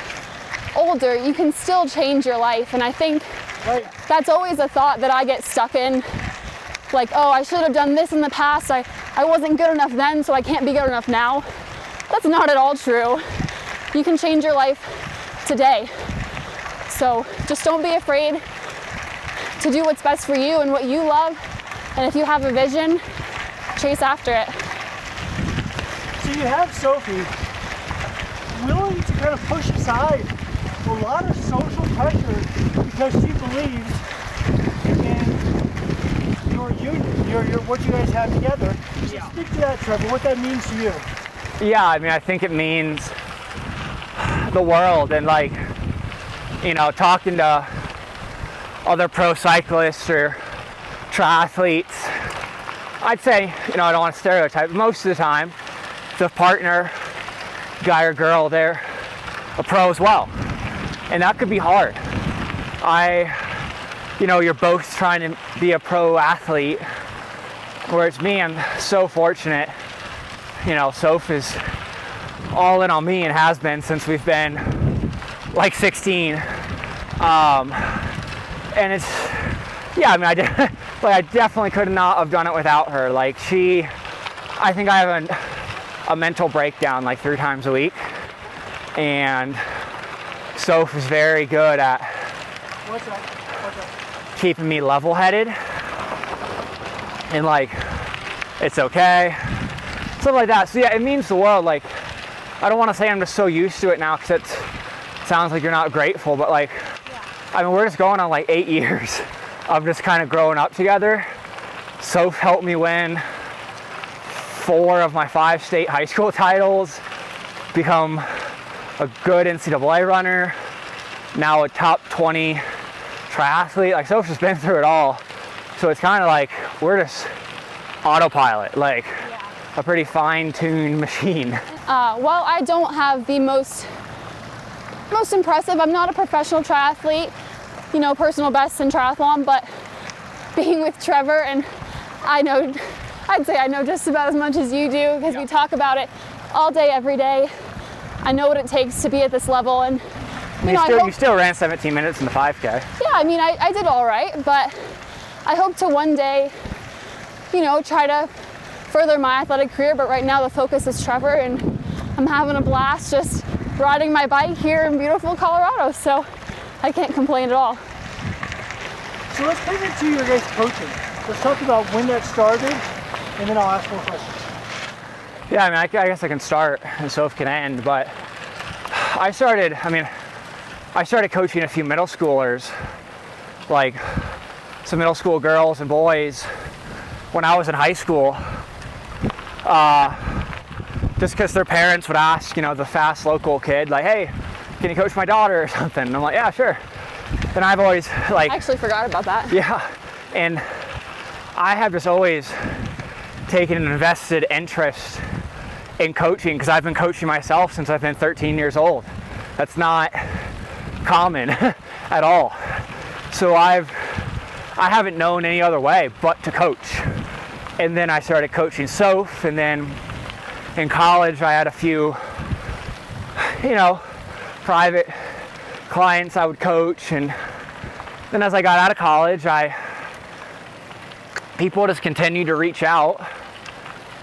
[SPEAKER 2] older, you can still change your life, and I think that's always a thought that I get stuck in. Like, oh, I should have done this in the past. I wasn't good enough then, so I can't be good enough now. That's not at all true. You can change your life today. So just don't be afraid to do what's best for you and what you love. And if you have a vision, chase after it.
[SPEAKER 3] So you have Sophie willing to kind of push aside a lot of social pressure because she believes in your union, your what you guys have together. So speak to that, Trevor, what that means to you.
[SPEAKER 1] Yeah, I mean, I think it means the world, and like, you know, talking to other pro cyclists or triathletes, I'd say, you know, I don't want to stereotype, but most of the time, the partner, guy or girl, they're a pro as well. And that could be hard. You know, you're both trying to be a pro athlete, whereas me, I'm so fortunate. You know, Soph is all in on me and has been since we've been like 16. And it's, yeah, I mean, I definitely could not have done it without her. Like, I think I have a mental breakdown like 3 times a week. And Soph is very good at keeping me level-headed and like, it's okay, stuff like that. So yeah, it means the world. Like, I don't want to say I'm just so used to it now because it sounds like you're not grateful, but like, I mean, we're just going on like 8 years of just kind of growing up together. Soph helped me win 4 of my 5 state high school titles, become a good NCAA runner, now a top 20 triathlete. Like, Soph's just been through it all. So it's kind of like we're just autopilot, like a pretty fine-tuned machine.
[SPEAKER 2] Well, I don't have the most impressive, I'm not a professional triathlete, you know, personal best in triathlon, but being with Trevor, and I'd say I know just about as much as you do, because we talk about it all day, every day. I know what it takes to be at this level, and
[SPEAKER 1] you still ran 17 minutes in the 5K.
[SPEAKER 2] Yeah, I mean, I did all right, but I hope to one day, try to further my athletic career. But right now the focus is Trevor, and I'm having a blast just riding my bike here in beautiful Colorado, so I can't complain at all.
[SPEAKER 3] So let's pivot to your guys' coaching. Let's talk about when that started, and then I'll ask more questions.
[SPEAKER 1] Yeah, I mean, I guess I can start and Soph can end, but I started coaching a few middle schoolers, like some middle school girls and boys, when I was in high school, just because their parents would ask, the fast local kid, like, hey, can you coach my daughter or something? And I'm like, yeah, sure. And I've always
[SPEAKER 2] I actually forgot about that.
[SPEAKER 1] Yeah, and I have just always taken an invested interest in coaching, because I've been coaching myself since I've been 13 years old. That's not common at all. So I haven't known any other way but to coach. And then I started coaching Soph, and then in college I had a few, private clients I would coach, and then as I got out of college, people just continued to reach out,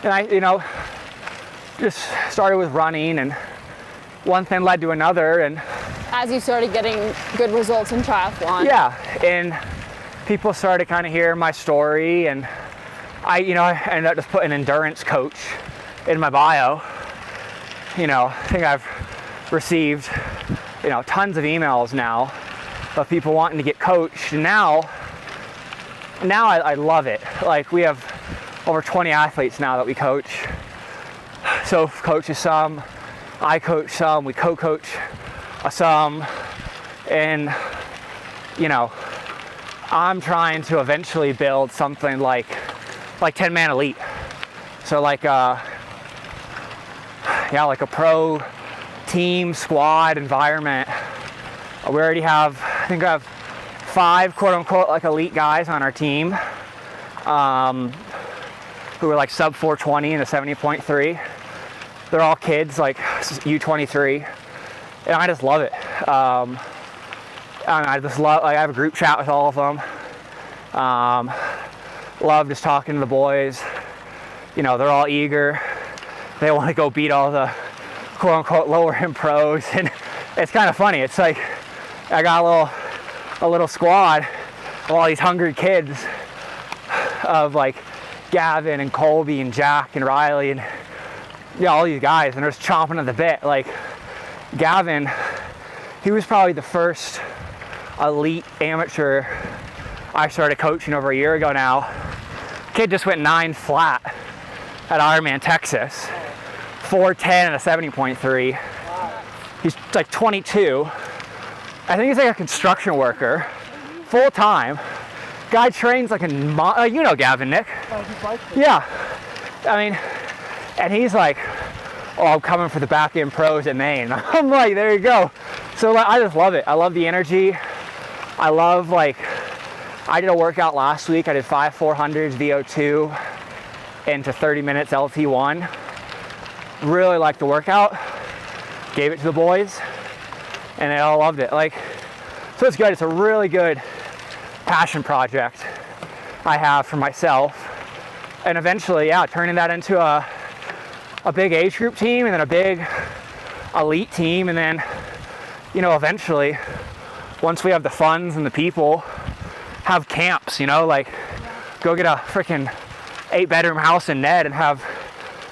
[SPEAKER 1] and I, just started with running, and one thing led to another, and
[SPEAKER 2] as you started getting good results in triathlon.
[SPEAKER 1] Yeah, and people started kind of hearing my story, and I ended up just putting endurance coach in my bio. I think I've received, tons of emails now of people wanting to get coached, and now I love it. Like, we have over 20 athletes now that we coach. So coaches some, I coach some, we co-coach some, and I'm trying to eventually build something like 10-man elite. So like a pro team squad environment. We already have, I think I have 5 quote unquote like elite guys on our team, who are like sub 420 in a 70.3. They're all kids, like U23, and I just love it. I just love, I have a group chat with all of them. Love just talking to the boys. They're all eager. They want to go beat all the quote unquote lower end pros, and it's kind of funny. It's like I got a little squad of all these hungry kids, of like Gavin and Colby and Jack and Riley and all these guys, and they're just chomping at the bit. Like Gavin, he was probably the first elite amateur I started coaching over a year ago now. Kid just went 9 flat at Ironman Texas, 4:10 and a 70.3. He's like 22. I think he's like a construction worker, full time. Guy trains like Gavin, Nick. Yeah, I mean, and he's like, oh, I'm coming for the back end pros at Maine. I'm like, there you go. So I just love it. I love the energy. I love, I did a workout last week. I did 5 400s VO2 into 30 minutes LT1. Really liked the workout. Gave it to the boys, and they all loved it. So it's good. It's a really good passion project I have for myself, and eventually, turning that into a big age group team, and then a big elite team, and then eventually, once we have the funds and the people, have camps, go get a freaking 8-bedroom house in Ned and have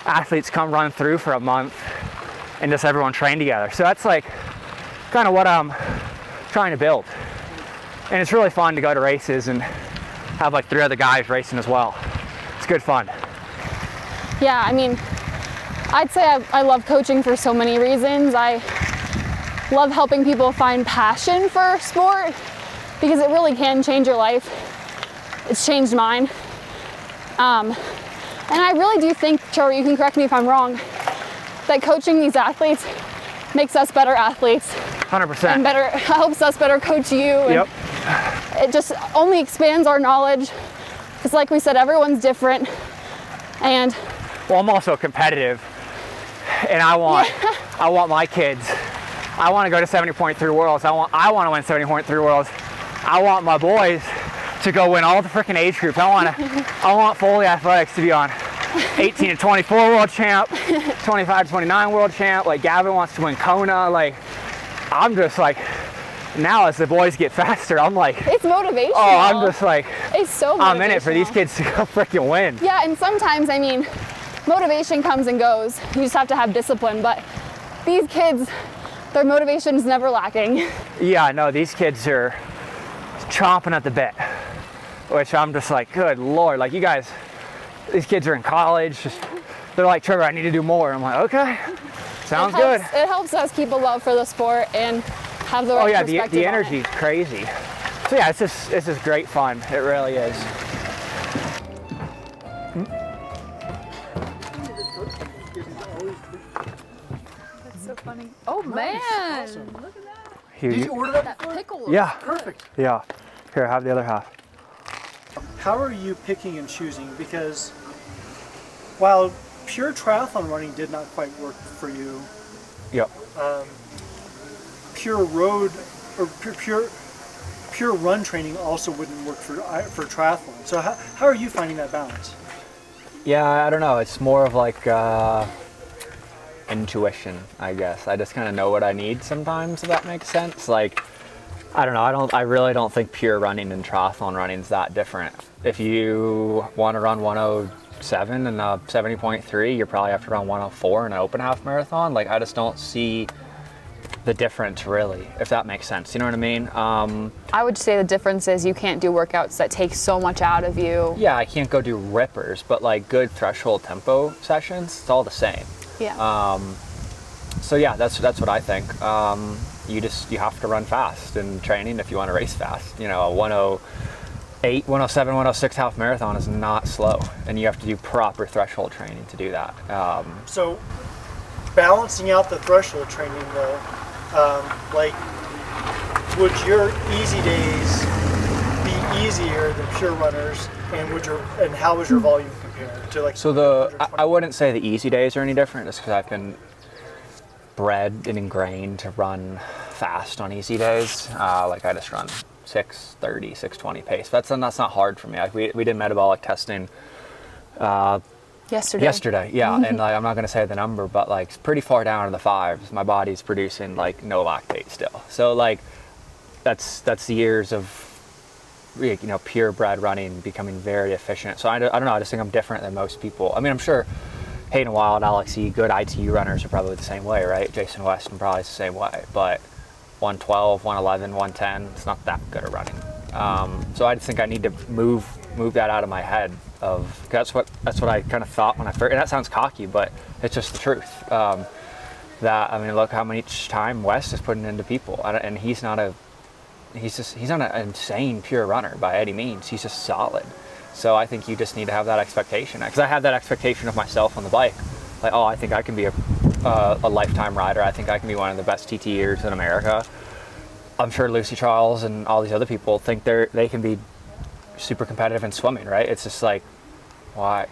[SPEAKER 1] athletes come run through for a month and just everyone train together. So that's kind of what I'm trying to build. And it's really fun to go to races and have 3 other guys racing as well. It's good fun.
[SPEAKER 2] Yeah, I mean, I'd say I love coaching for so many reasons. I love helping people find passion for sport, because it really can change your life. It's changed mine. And I really do think, Trevor, you can correct me if I'm wrong, that coaching these athletes makes us better athletes.
[SPEAKER 1] 100%.
[SPEAKER 2] And helps us better coach you.
[SPEAKER 1] Yep.
[SPEAKER 2] it just only expands our knowledge. Because like we said, everyone's different. And
[SPEAKER 1] well, I'm also competitive, and I want my kids. I want to go to 70.3 Worlds. I want to win 70.3 Worlds. I want my boys to go win all the freaking age groups. I want Foley Athletics to be on 18 to 24 world champ, 25 to 29 world champ. Like Gavin wants to win Kona. Like I'm just like, now as the boys get faster, I'm like,
[SPEAKER 2] it's motivational.
[SPEAKER 1] Oh, I'm just like,
[SPEAKER 2] it's so motivational.
[SPEAKER 1] I'm in it for these kids to go freaking win.
[SPEAKER 2] Yeah, and sometimes, I mean, motivation comes and goes. You just have to have discipline, but these kids, their motivation is never lacking.
[SPEAKER 1] Yeah, no, these kids are chomping at the bit, which I'm just like, good Lord, like you guys, these kids are in college, they're like, Trevor, I need to do more. I'm like, okay, sounds good.
[SPEAKER 2] It helps us keep a love for the sport and have the right perspective.
[SPEAKER 1] Oh yeah, the energy is crazy. So yeah, it's just great fun. It really is.
[SPEAKER 4] That's so funny. Oh man,
[SPEAKER 3] Awesome.
[SPEAKER 4] look at that.
[SPEAKER 1] Here,
[SPEAKER 3] Did you order that?
[SPEAKER 4] That pickle.
[SPEAKER 1] Yeah.
[SPEAKER 3] Perfect.
[SPEAKER 1] Yeah. Here, have the other half.
[SPEAKER 3] How are you picking and choosing? Because while pure triathlon running did not quite work for you,
[SPEAKER 1] Yep.
[SPEAKER 3] pure road or pure run training also wouldn't work for triathlon. So how are you finding that balance?
[SPEAKER 1] Yeah, I don't know. It's more of like intuition, I guess. I just kind of know what I need sometimes, if that makes sense. Like, I don't know. I really don't think pure running and triathlon running is that different. If you want to run 107 and a 70.3, you probably have to run 104 in an open half marathon. Like, I just don't see the difference really, if that makes sense. You know what I mean?
[SPEAKER 4] I would say the difference is you can't do workouts that take so much out of you.
[SPEAKER 1] Yeah, I can't go do rippers, but like good threshold tempo sessions, it's all the same.
[SPEAKER 4] Yeah.
[SPEAKER 1] So yeah, that's what I think. You have to run fast in training if you want to race fast. You know, a 108, 107, 106 half marathon is not slow, and you have to do proper threshold training to do that.
[SPEAKER 3] So balancing out the threshold training though, like would your easy days be easier than pure runners, and how was your volume compared to like?
[SPEAKER 1] So I wouldn't say the easy days are any different, just because I've been bred and ingrained to run fast on easy days. Like I just run 6:30, 6:20 pace. That's not hard for me. Like we did metabolic testing yesterday, yeah. And like, I'm not going to say the number, but like it's pretty far down in the fives. My body's producing like no lactate still. So like that's years of purebred running, becoming very efficient. So I don't know. I just think I'm different than most people. I mean, I'm sure Hayden Wild, Alex E, good ITU runners are probably the same way, right? Jason Weston probably is the same way. But 112, 111, 110, it's not that good at running. So I just think I need to move that out of my head. That's what I kind of thought when I first. And that sounds cocky, but it's just the truth. Look how much time West is putting into people, and he's not an insane pure runner by any means. He's just solid. So I think you just need to have that expectation, because I had that expectation of myself on the bike. Like, oh, I think I can be a lifetime rider. I think I can be one of the best TTers in America. I'm sure Lucy Charles and all these other people think they can be super competitive in swimming, right? It's just like, why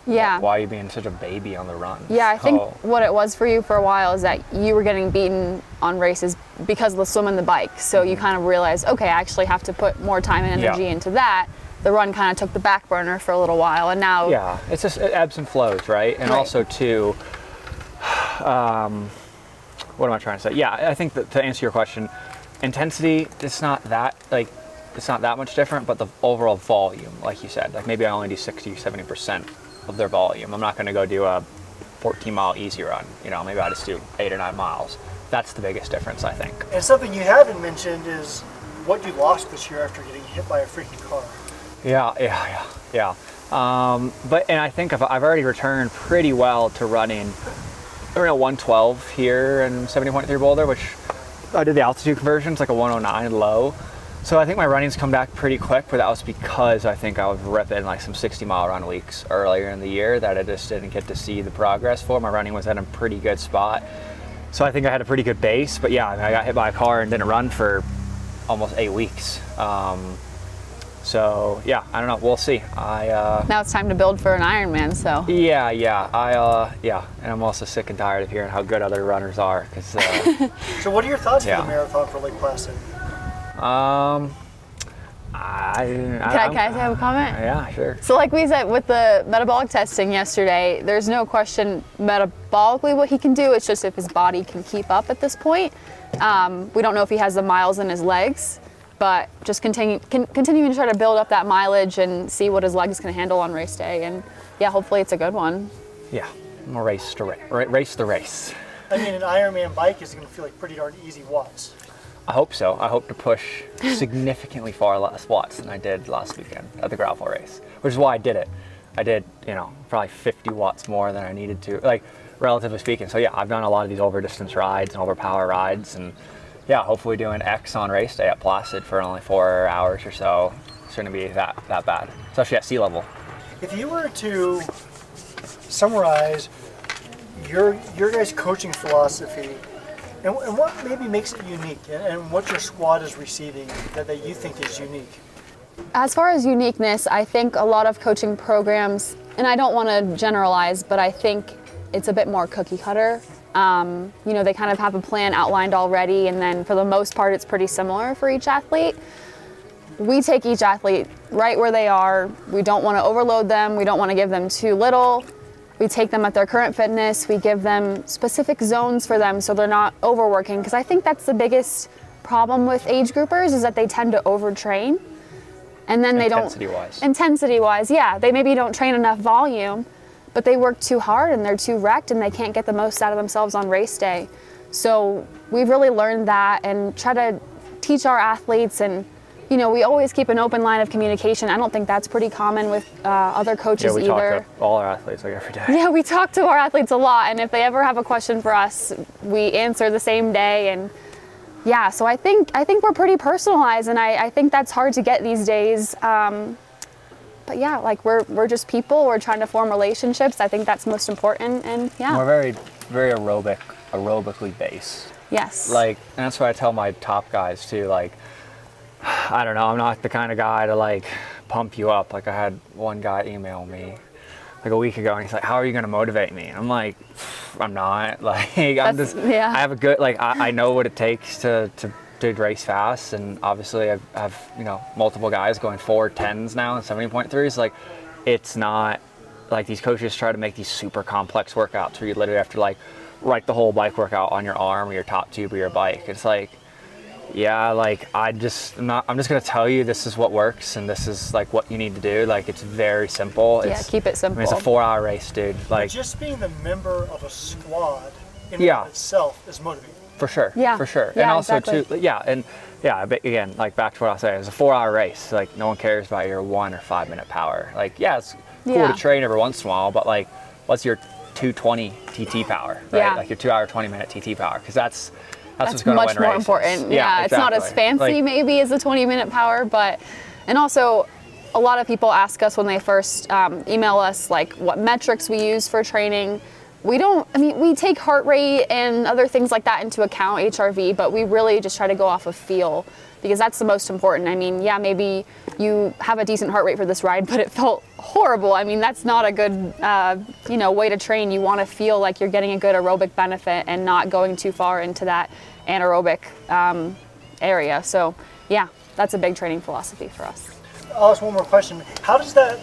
[SPEAKER 1] are you being such a baby on the run?
[SPEAKER 4] Yeah, I think what it was for you for a while is that you were getting beaten on races because of the swim and the bike. So you kind of realized, okay, I actually have to put more time and energy into that. The run kind of took the back burner for a little while, and now...
[SPEAKER 1] Yeah, it ebbs and flows, right? And also, too, what am I trying to say? Yeah, I think that to answer your question, intensity, it's not that much different, but the overall volume, like you said, like maybe I only do 60, 70% of their volume. I'm not going to go do a 14-mile easy run. Maybe I just do 8 or 9 miles. That's the biggest difference, I think.
[SPEAKER 3] And something you haven't mentioned is what you lost this year after getting hit by a freaking car.
[SPEAKER 1] Yeah. And I think I've already returned pretty well to running 112 here in 70.3 Boulder, which I did the altitude conversions, like a 109 low. So I think my running's come back pretty quick, but that was because I think I was ripping like some 60-mile run weeks earlier in the year that I just didn't get to see the progress for. My running was at a pretty good spot. So I think I had a pretty good base, but yeah, I got hit by a car and didn't run for almost 8 weeks. So yeah, I don't know. We'll see.
[SPEAKER 4] Now it's time to build for an Ironman. So
[SPEAKER 1] Yeah, and I'm also sick and tired of hearing how good other runners are. Cause
[SPEAKER 3] So what are your thoughts
[SPEAKER 1] Yeah.
[SPEAKER 3] for the marathon for Lake Placid?
[SPEAKER 1] can
[SPEAKER 4] can I have a comment?
[SPEAKER 1] Yeah, sure.
[SPEAKER 4] So like we said with the metabolic testing yesterday, there's no question metabolically what he can do. It's just if his body can keep up at this point. We don't know if he has the miles in his legs, but just continuing to try to build up that mileage and see what his legs can handle on race day. And yeah, hopefully it's a good one.
[SPEAKER 1] Yeah, I'm gonna race the race.
[SPEAKER 3] I mean, an Ironman bike is going to feel like pretty darn easy watts.
[SPEAKER 1] I hope so. I hope to push significantly far less watts than I did last weekend at the gravel race, which is why I did it. I did, probably 50 watts more than I needed to, like relatively speaking. So yeah, I've done a lot of these over distance rides and over power rides, and yeah, hopefully doing X on race day at Placid for only 4 hours or so shouldn't be that bad, especially at sea level.
[SPEAKER 3] If you were to summarize your guys' coaching philosophy, and what maybe makes it unique, and what your squad is receiving that you think is unique.
[SPEAKER 4] As far as uniqueness, I think a lot of coaching programs, and I don't want to generalize, but I think it's a bit more cookie cutter. They kind of have a plan outlined already, and then for the most part, it's pretty similar for each athlete. We take each athlete right where they are. We don't want to overload them. We don't want to give them too little. We take them at their current fitness. We give them specific zones for them so they're not overworking, because I think that's the biggest problem with age groupers is that they tend to overtrain. And then they don't intensity-wise, yeah, they maybe don't train enough volume, but they work too hard and they're too wrecked and they can't get the most out of themselves on race day. So we've really learned that and try to teach our athletes, and we always keep an open line of communication. I don't think that's pretty common with other coaches either.
[SPEAKER 1] Yeah, we talk to all our athletes like every day.
[SPEAKER 4] Yeah, we talk to our athletes a lot, and if they ever have a question for us, we answer the same day. And yeah, so I think we're pretty personalized, and I think that's hard to get these days. But yeah, like we're just people. We're trying to form relationships. I think that's most important, and yeah.
[SPEAKER 1] We're very, very aerobically based.
[SPEAKER 4] Yes.
[SPEAKER 1] And that's what I tell my top guys too. I don't know, I'm not the kind of guy to pump you up. I had one guy email me a week ago, and he's like, how are you going to motivate me? And I'm like, I'm not. I have a good, I know what it takes to race fast, and obviously I have, multiple guys going 4:10s now and 70.3s. It's not like these coaches try to make these super complex workouts where you literally have to write the whole bike workout on your arm or your top tube or your bike. It's I'm just gonna tell you this is what works and this is what you need to do. It's very simple.
[SPEAKER 4] Keep it simple.
[SPEAKER 1] It's a 4-hour race, dude.
[SPEAKER 3] Just being the member of a squad in and of itself is motivating.
[SPEAKER 1] For sure.
[SPEAKER 4] Yeah.
[SPEAKER 1] For sure.
[SPEAKER 4] Yeah,
[SPEAKER 1] and also
[SPEAKER 4] exactly.
[SPEAKER 1] but again, back to what I was saying, it's a 4-hour race. No one cares about your 1 or 5 minute power. It's cool to train every once in a while, but what's your 220 TT power, right?
[SPEAKER 4] Yeah.
[SPEAKER 1] Your 2 hour, 20 minute TT power, because that's what's going to win races.
[SPEAKER 4] Much more important. Yeah,
[SPEAKER 1] exactly.
[SPEAKER 4] It's not as fancy maybe as a 20-minute power, and also a lot of people ask us when they first email us what metrics we use for training. We take heart rate and other things like that into account, HRV, but we really just try to go off of feel, because that's the most important. Maybe you have a decent heart rate for this ride, but it felt horrible. That's not a good, way to train. You want to feel like you're getting a good aerobic benefit and not going too far into that anaerobic area. So yeah, that's a big training philosophy for us.
[SPEAKER 3] I'll ask one more question. How does that,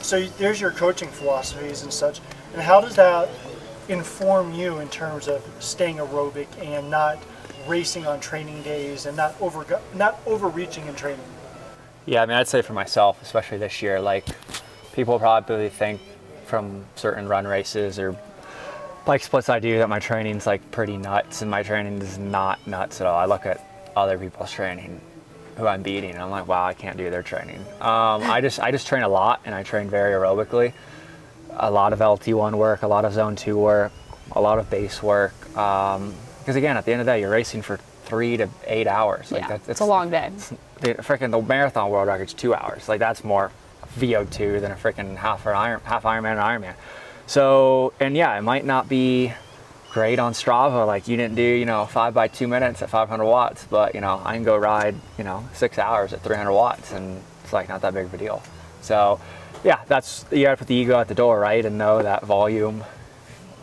[SPEAKER 3] so there's your coaching philosophies and such, and how does that inform you in terms of staying aerobic and not racing on training days and not overreaching in training?
[SPEAKER 1] Yeah, I'd say for myself, especially this year, people probably think from certain run races or bike splits I do that my training's pretty nuts, and my training is not nuts at all. I look at other people's training who I'm beating, and I'm like, wow, I can't do their training. I just train a lot, and I train very aerobically. A lot of LT1 work, a lot of zone 2 work, a lot of base work. Because again, at the end of the day, you're racing for 3 to 8 hours.
[SPEAKER 4] It's a long day.
[SPEAKER 1] The marathon world record's 2 hours. That's more VO2 than a freaking half Ironman and Ironman. So, and yeah, it might not be great on Strava, you didn't do 5 by 2 minutes at 500 watts, but I can go ride 6 hours at 300 watts and It's like not that big of a deal. So yeah, that's, you gotta put the ego at the door, right? And know that volume,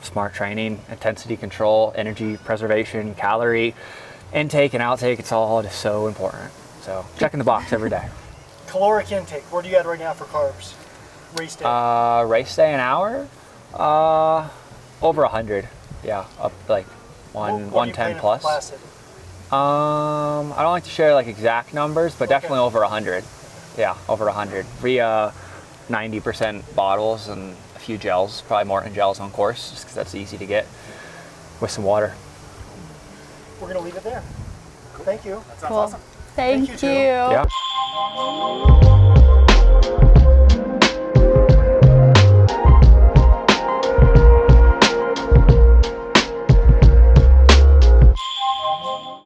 [SPEAKER 1] smart training, intensity control, energy preservation, calorie intake and outtake, it's all just so important. So checking the box every day.
[SPEAKER 3] Caloric intake, where do you at right now for carbs? Race day?
[SPEAKER 1] Race day an hour? Over 100. Yeah, up like
[SPEAKER 3] What are you
[SPEAKER 1] 110
[SPEAKER 3] planning for
[SPEAKER 1] plus.
[SPEAKER 3] Placid?
[SPEAKER 1] I don't like to share like exact numbers, but definitely over 100. Yeah, over 100. 90% bottles and a few gels, probably more than gels on course, just because that's easy to get with some water.
[SPEAKER 3] We're going to leave it there. Thank you.
[SPEAKER 2] Cool. Thank
[SPEAKER 3] you, too.
[SPEAKER 1] Yeah.